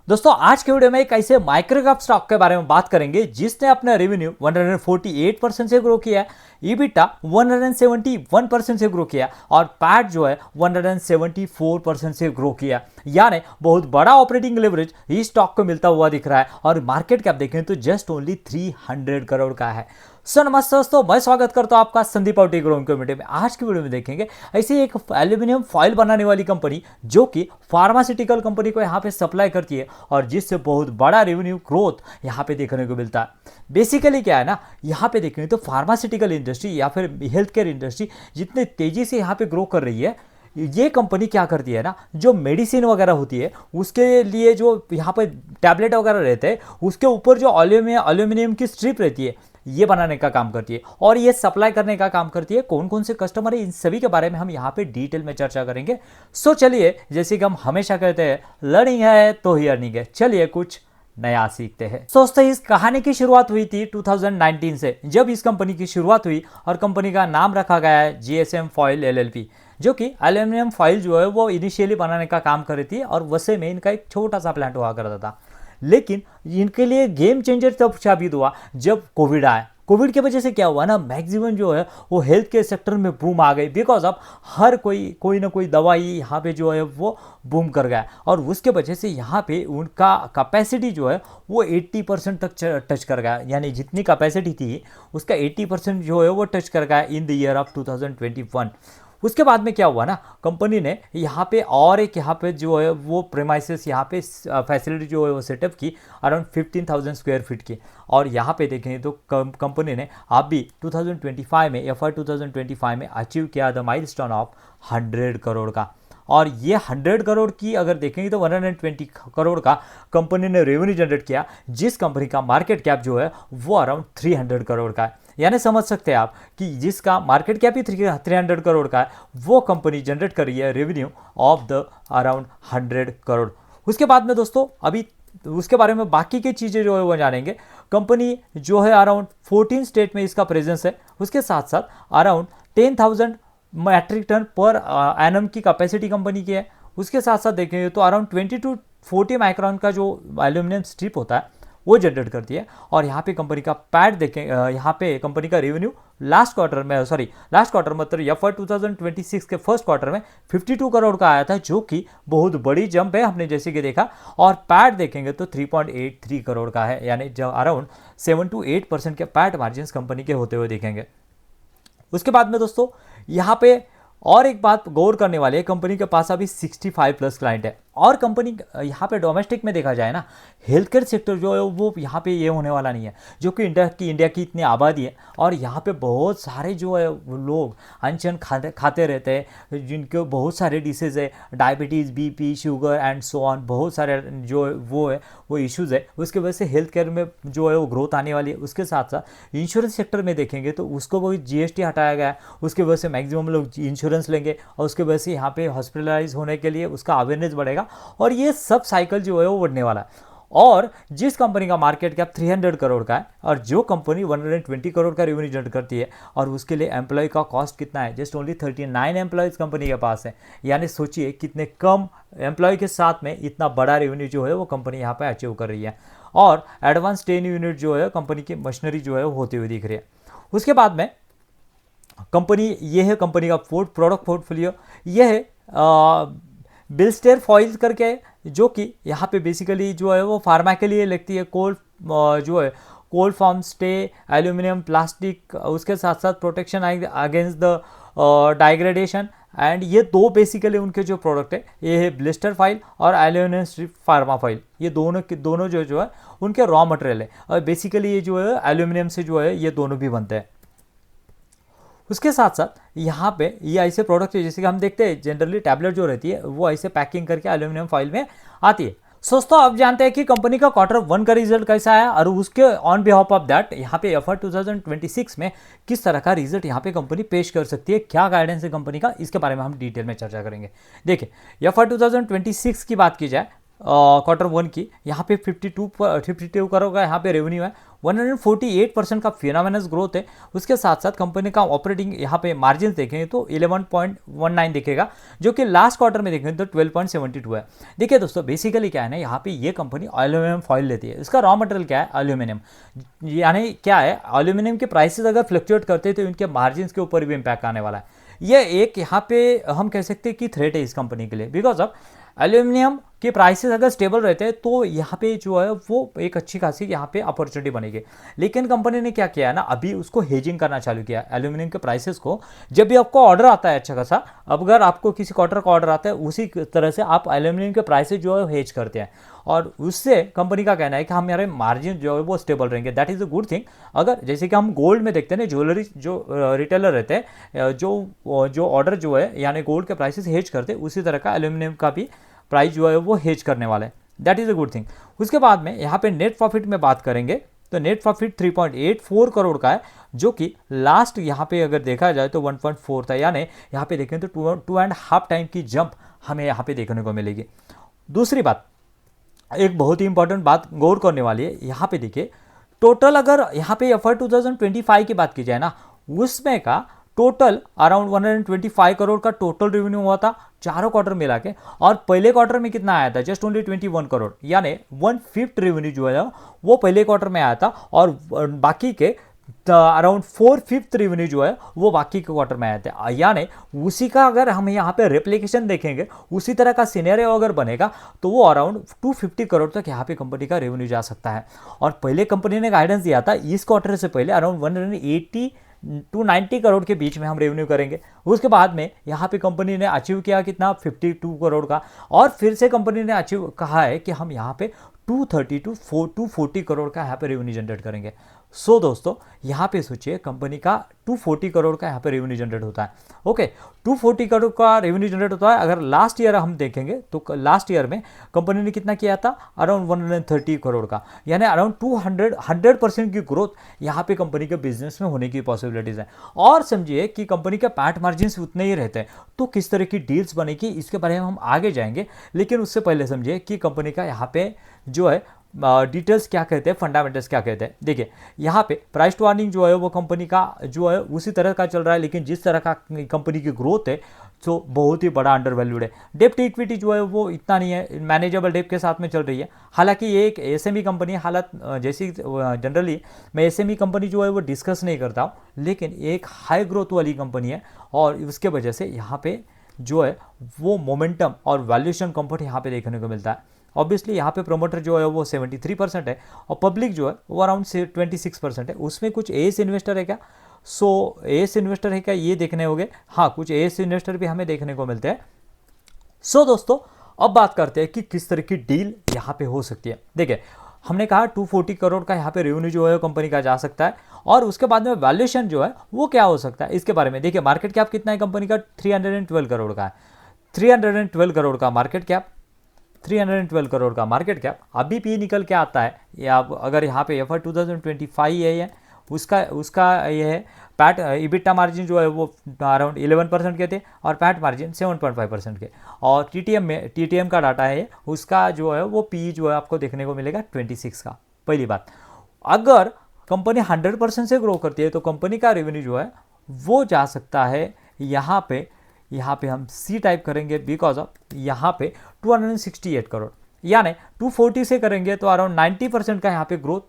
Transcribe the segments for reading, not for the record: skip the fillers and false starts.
दोस्तों आज के वीडियो में एक ऐसे माइक्रोकैप स्टॉक के बारे में बात करेंगे जिसने अपना रेवेन्यू 148% से ग्रो किया है, ईबिटा 171% से ग्रो किया और पैट जो है 174% से ग्रो किया। यानी बहुत बड़ा ऑपरेटिंग लेवरेज इस स्टॉक को मिलता हुआ दिख रहा है और मार्केट कैप देखें तो जस्ट ओनली 300 करोड़ का है। सो नमस्ते दोस्तों, मैं स्वागत करता हूं आपका संदीप आउटी ग्रोइंग कम्युनिटी में। आज की वीडियो में देखेंगे ऐसे एक एल्यूमिनियम फॉइल बनाने वाली कंपनी जो कि फार्मास्यूटिकल कंपनी को यहाँ पे सप्लाई करती है और जिससे बहुत बड़ा रेवेन्यू ग्रोथ यहाँ पे देखने को मिलता है। बेसिकली क्या है ना, यहाँ पे देखेंगे तो फार्मास्यूटिकल इंडस्ट्री या फिर हेल्थ केयर इंडस्ट्री जितने तेजी से यहाँ पे ग्रो कर रही है, ये कंपनी क्या करती है ना, जो मेडिसिन वगैरह होती है उसके लिए जो यहाँ पे टैबलेट वगैरह रहते हैं उसके ऊपर जो एल्यूमिनियम की स्ट्रिप रहती है ये बनाने का काम करती है और ये सप्लाई करने का काम करती है। कौन कौन से कस्टमर है इन सभी के बारे में हम यहाँ पे डिटेल में चर्चा करेंगे। सो चलिए, जैसे कि हम हमेशा कहते हैं लर्निंग है तो ही अर्निंग है, चलिए कुछ नया सीखते हैं। दोस्तों इस कहानी की शुरुआत हुई थी 2019 से, जब इस कंपनी की शुरुआत हुई और कंपनी का नाम रखा गया है जीएसएम फॉइल एलएलपी, जो कि एल्यूमिनियम फॉइल जो है वो इनिशियली बनाने का काम कर रही थी और वैसे में इनका एक छोटा सा प्लांट हुआ करता था। लेकिन इनके लिए गेम चेंजर तब साबित हुआ जब कोविड आया। कोविड की वजह से क्या हुआ ना, मैक्सिमम जो है वो हेल्थ केयर सेक्टर में बूम आ गई, बिकॉज ऑफ हर कोई ना कोई दवाई यहाँ पे जो है वो बूम कर गया और उसके वजह से यहाँ पे उनका कैपेसिटी जो है वो 80% तक टच कर गया। यानी जितनी कैपेसिटी थी उसका 80% जो है वो टच कर गया इन द ईयर ऑफ 2021। उसके बाद में क्या हुआ ना, कंपनी ने यहाँ पे और एक यहाँ पे जो है वो प्रेमाइसेस यहाँ पे फैसिलिटी जो है वो सेटअप की अराउंड 15,000 स्क्वायर फीट की। और यहाँ पे देखेंगे तो कंपनी ने अभी 2025 में FY 2025 में अचीव किया द माइलस्टोन ऑफ 100 करोड़ का। और ये 100 करोड़ की अगर देखेंगे तो 120 करोड़ का कंपनी ने रेवेन्यू जनरेट किया, जिस कंपनी का मार्केट कैप जो है वो अराउंड 300 करोड़ का है। यानी समझ सकते हैं आप कि जिसका मार्केट कैप ही 300 करोड़ का है वो कंपनी जनरेट कर रही है revenue of the around 100 crore. उसके बाद में दोस्तों अभी उसके बारे में बाकी की चीज़ें जो है वो जानेंगे। कंपनी जो है अराउंड 14 स्टेट में इसका प्रेजेंस है। उसके साथ साथ around 10,000 metric ton per annum की कैपेसिटी कंपनी की है। उसके साथ साथ देखेंगे तो अराउंड 20 to 40 माइक्रोन का जो एल्यूमिनियम स्ट्रिप होता है वो जनरेट करती है। और यहाँ पे कंपनी का पैट देखें, यहाँ पे कंपनी का रेवेन्यू लास्ट क्वार्टर मतलब FY 2026 के फर्स्ट क्वार्टर में 52 करोड़ का आया था, जो कि बहुत बड़ी जंप है हमने जैसे कि देखा। और पैट देखेंगे तो 3.83 करोड़ का है, यानी जो अराउंड 7 to 8% के पैट मार्जिन कंपनी के होते हुए देखेंगे। उसके बाद में दोस्तों यहाँ पे और एक बात गौर करने वाली है, कंपनी के पास अभी 65 प्लस क्लाइंट है और कंपनी यहाँ पे डोमेस्टिक में देखा जाए ना, हेल्थ केयर सेक्टर जो है वो यहाँ पे ये होने वाला नहीं है, जो कि इंडिया की इतनी आबादी है और यहाँ पे बहुत सारे जो है लोग अनशन खाते रहते हैं, जिनके बहुत सारे डिसीज़ है, diabetes, BP, sugar and so on, बहुत सारे जो वो इश्यूज़ है। उसके वजह से हेल्थ केयर में जो है वो ग्रोथ आने वाली है। उसके साथ साथ इंश्योरेंस सेक्टर में देखेंगे तो उसको भी GST हटाया गया है, उसके वजह से मैक्सिमम लोग इंश्योरेंस लेंगे और उसके वजह से यहाँ पे हॉस्पिटलाइज होने के लिए उसका अवेयरनेस बढ़ेगा और ये सब साइकिल जो है वो बढ़ने वाला है। और जिस कंपनी का मार्केट कैप 300 करोड़ का है और जो कंपनी 120 करोड़ का रेवेन्यू जनरेट करती है और उसके लिए एम्प्लॉय का कॉस्ट कितना है, जस्ट ओनली 39 एम्प्लॉयज़ कंपनी के पास है। यानी सोचिए कितने कम एम्प्लॉय के साथ में इतना बड़ा रेवेन्यू जो है वो कंपनी यहाँ पे अचीव कर रही है। और एडवांस 10 यूनिट जो है कंपनी की मशीनरी जो है वो होती हुई दिख रही है। उसके बाद में कंपनी ये है, कंपनी का प्रोडक्ट पोर्टफोलियो ये है बिल्स्टर फॉइल करके, जो कि यहाँ पे बेसिकली जो है वो फार्मा के लिए लगती है। Cold form stay aluminium plastic, उसके साथ साथ प्रोटेक्शन अगेंस्ट द डाइग्रेडेशन एंड ये दो बेसिकली उनके जो प्रोडक्ट है ये है ब्लिस्टर फाइल और एल्यूमिनियम स्ट्रिप फार्मा फाइल। ये दोनों जो है उनके रॉ मटेरियल है और बेसिकली ये जो है एल्यूमिनियम से जो है ये दोनों भी बनते हैं। उसके साथ साथ यहाँ पे ये ऐसे प्रोडक्ट है जैसे कि हम देखते हैं जनरली टैबलेट जो रहती है वो ऐसे पैकिंग करके एल्यूमिनियम फॉइल में आती है। दोस्तों अब जानते हैं कि कंपनी का Q1 का रिजल्ट कैसा है और उसके ऑन बिहाफ ऑफ दैट यहाँ पे FY 2026 में किस तरह का रिजल्ट यहाँ पे कंपनी पेश कर सकती है, क्या गाइडेंस है कंपनी का, इसके बारे में हम डिटेल में चर्चा करेंगे। देखिए FY 2026 की बात की जाए क्वार्टर वन की, यहाँ पे 52 करोड़ का यहाँ पे रेवेन्यू है, 148% का फिनोमिनस ग्रोथ है। उसके साथ साथ कंपनी का ऑपरेटिंग यहाँ पे मार्जिन देखेंगे तो 11.19 दिखेगा, जो कि लास्ट क्वार्टर में देखेंगे तो 12.72 है। देखिए दोस्तों, बेसिकली क्या है ना, यहाँ पे ये कंपनी एल्यूमिनियम फॉइल लेती है। इसका रॉ मटेरियल क्या है? एल्यूमिनियम। यानी क्या है, एल्यूमिनियम के प्राइसेस अगर फ्लक्चुएट करते हैं तो इनके मार्जिन के ऊपर भी इम्पैक्ट आने वाला है। ये एक यहाँ पे हम कह सकते हैं कि थ्रेट है इस कंपनी के लिए, बिकॉज ऑफ एल्यूमिनियम के प्राइसेस अगर स्टेबल रहते हैं तो यहाँ पे जो है वो एक अच्छी खासी यहाँ पे अपॉर्चुनिटी बनेगी। लेकिन कंपनी ने क्या किया है ना, अभी उसको हेजिंग करना चालू किया एल्यूमिनियम के प्राइसेस को। जब भी आपको ऑर्डर आता है अच्छा खासा, अब अगर आपको किसी क्वार्टर का ऑर्डर आता है, उसी तरह से आप एल्यूमिनियम के प्राइसेस जो है हेज करते हैं, और उससे कंपनी का कहना है कि हमारे मार्जिन जो है वो स्टेबल रहेंगे। That is a good thing. अगर जैसे कि हम गोल्ड में देखते हैं ना, ज्वेलरी जो रिटेलर रहते हैं, जो ऑर्डर जो है यानी गोल्ड के प्राइसेस हेज करते हैं, उसी तरह का एल्यूमिनियम का भी प्राइस जो है वो हेज करने वाला है। That is a good thing. उसके बाद में यहाँ पे नेट प्रॉफिट में बात करेंगे तो नेट प्रॉफिट 3.84 करोड़ का है, जो कि लास्ट यहाँ पे अगर देखा जाए तो 1.4 था, यानी यहाँ पे देखें तो 2.5 टाइम की जंप हमें यहाँ पे देखने को मिलेगी। दूसरी बात, एक बहुत ही इंपॉर्टेंट बात गौर करने वाली है, यहाँ पे देखिए टोटल अगर यहाँ पे FY 2025 की बात की जाए ना, उसमें का टोटल अराउंड 125 करोड़ का टोटल रेवेन्यू हुआ था चारों क्वार्टर मिला के, और पहले क्वार्टर में कितना आया था? जस्ट ओनली 21 करोड़, यानी 1/5 रेवेन्यू जो है वो पहले क्वार्टर में आया था, और बाकी के अराउंड 4/5 रेवेन्यू जो है वो बाकी के क्वार्टर में आए थे। यानी उसी का अगर हम यहाँ पे रेप्लिकेशन देखेंगे, उसी तरह का सिनेरियो अगर बनेगा तो वो अराउंड 250 करोड़ तक यहाँ पे कंपनी का रेवेन्यू जा सकता है। और पहले कंपनी ने गाइडेंस दिया था इस क्वार्टर से पहले अराउंड 180 to 90 करोड़ के बीच में हम रेवेन्यू करेंगे। उसके बाद में यहाँ पे कंपनी ने अचीव किया कितना? 52 करोड़ का, और फिर से कंपनी ने अचीव कहा है कि हम यहाँ पे 230 to 240 करोड़ का यहाँ पे रेवेन्यू जनरेट करेंगे। सो दोस्तों, यहाँ पे सोचिए कंपनी का 240 करोड़ का यहाँ पे रेवेन्यू जनरेट होता है। ओके, 240 करोड़ का रेवेन्यू जनरेट होता है। अगर लास्ट ईयर हम देखेंगे तो लास्ट ईयर में कंपनी ने कितना किया था? अराउंड 130 करोड़ का, यानी अराउंड 100% की ग्रोथ यहाँ पे कंपनी के बिजनेस में होने की पॉसिबिलिटीज है। और समझिए कि कंपनी के पैट मार्जिन उतने ही रहते हैं, तो किस तरह की डील्स बनेगी इसके बारे में हम आगे जाएंगे। लेकिन उससे पहले समझिए कि कंपनी का यहाँ पे जो है डिटेल्स क्या कहते हैं, फंडामेंटल्स क्या कहते हैं। देखिए यहाँ पे प्राइस टू अर्निंग जो है वो कंपनी का जो है उसी तरह का चल रहा है, लेकिन जिस तरह का कंपनी की ग्रोथ है तो बहुत ही बड़ा अंडर वैल्यूड है। डेप्ट इक्विटी जो है वो इतना नहीं है, मैनेजेबल डेप्ट के साथ में चल रही है। हालांकि ये एक एसएमई कंपनी है, हालात जैसी जनरली मैं एसएमई कंपनी जो है वो डिस्कस नहीं करता हूँ, लेकिन एक हाई ग्रोथ वाली कंपनी है, और उसके वजह से यहाँ पे जो है वो मोमेंटम और वैल्यूएशन कंफर्ट यहाँ पे देखने को मिलता है। ऑब्वियसली यहाँ पे प्रोमोटर जो है वो 73% है, और पब्लिक जो है वो अराउंड 26% है। उसमें कुछ एएस इन्वेस्टर है क्या? सो एएस इन्वेस्टर है क्या, ये देखने होंगे। हाँ, कुछ एएस इन्वेस्टर भी हमें देखने को मिलते हैं। सो दोस्तों, अब बात करते हैं कि किस तरह की डील यहाँ पे हो सकती है। देखिए, हमने कहा 240 करोड़ का यहाँ पे रेवेन्यू जो है कंपनी का जा सकता है, और उसके बाद में वैल्यूएशन जो है वो क्या हो सकता है इसके बारे में। देखिए, मार्केट कैप कितना है कंपनी का? 312 करोड़ का है। 312 करोड़ का मार्केट कैप, 312 करोड़ का मार्केट कैप। अभी पी निकल के आता है, या अगर यहाँ पे FY 2025 है उसका ये है। पैट इबिटा मार्जिन जो है वो अराउंड 11% के थे, और पैट मार्जिन 7.5% के। और टीटीएम का डाटा है, उसका जो है वो पी जो है आपको देखने को मिलेगा 26 का। पहली बात, अगर कंपनी 100% से ग्रो करती है तो कंपनी का रेवेन्यू जो है वो जा सकता है यहाँ पे हम सी टाइप करेंगे, बिकॉज ऑफ यहाँ पे 268 करोड़, यानी 240 से करेंगे तो अराउंड 90% का यहाँ पे ग्रोथ,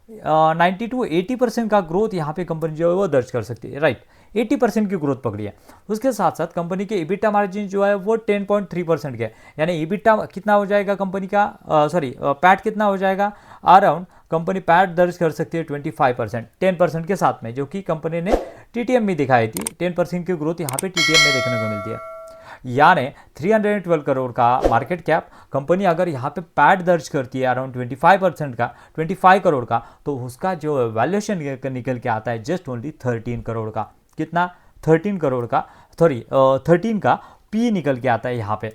90 to 80% का ग्रोथ यहाँ पे कंपनी जो है वो दर्ज कर सकती है। राइट, 80% की ग्रोथ पकड़ी है। उसके साथ साथ कंपनी के इबिटा मार्जिन जो है वो 10.3% के, यानी इबिटा कितना हो जाएगा कंपनी का, पैट कितना हो जाएगा? अराउंड कंपनी पैट दर्ज कर सकती है 25%, 10% के साथ में, जो कि कंपनी ने टीटीएम में दिखाई थी। 10% की ग्रोथ यहाँ पे टीटीएम में देखने को मिलती है। यानी 312 करोड़ का मार्केट कैप, कंपनी अगर यहाँ पे पैट दर्ज करती है अराउंड 25% का, 25 करोड़ का, तो उसका जो वैल्यूएशन निकल के आता है जस्ट ओनली 13 करोड़ का। कितना? 13 करोड़ का, 13 का पी निकल के आता है यहाँ पे।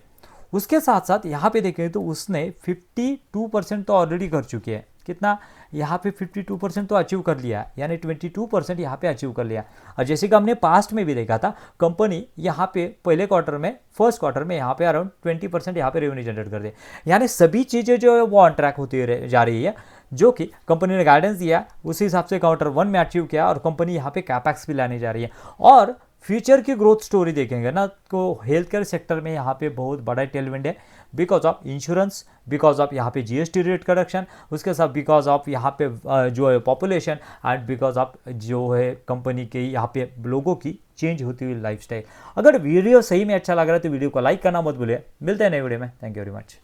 उसके साथ साथ यहाँ पे देखें तो उसने 52% तो ऑलरेडी कर चुकी है, कितना, यहाँ पे 52% तो अचीव कर लिया, यानी 22% यहाँ पे अचीव कर लिया। और जैसे कि हमने पास्ट में भी देखा था, कंपनी यहाँ पे पहले क्वार्टर में, फर्स्ट क्वार्टर में यहाँ पे अराउंड 20% यहाँ पे रेवेन्यू जनरेट कर दे, यानी सभी चीज़ें जो है वो ऑन ट्रैक होती जा रही है, जो कि कंपनी ने गाइडेंस दिया उसी हिसाब से क्वार्टर 1 में अचीव किया, और कंपनी यहाँ पे कैपेक्स भी लाने जा रही है। और फ्यूचर की ग्रोथ स्टोरी देखेंगे ना, तो हेल्थ केयर सेक्टर में यहाँ पे बहुत बड़ा टेलविंड है, because of insurance, because of यहाँ पे जीएसटी रेट करेक्शन, उसके साथ बिकॉज ऑफ यहाँ पे जो है पॉपुलेशन, एंड बिकॉज ऑफ जो है कंपनी के यहाँ पे लोगों की चेंज होती हुई लाइफस्टाइल। अगर वीडियो सही में अच्छा लग रहा है तो वीडियो को लाइक करना मत भूलिए। मिलते हैं नए वीडियो में। Thank you very much.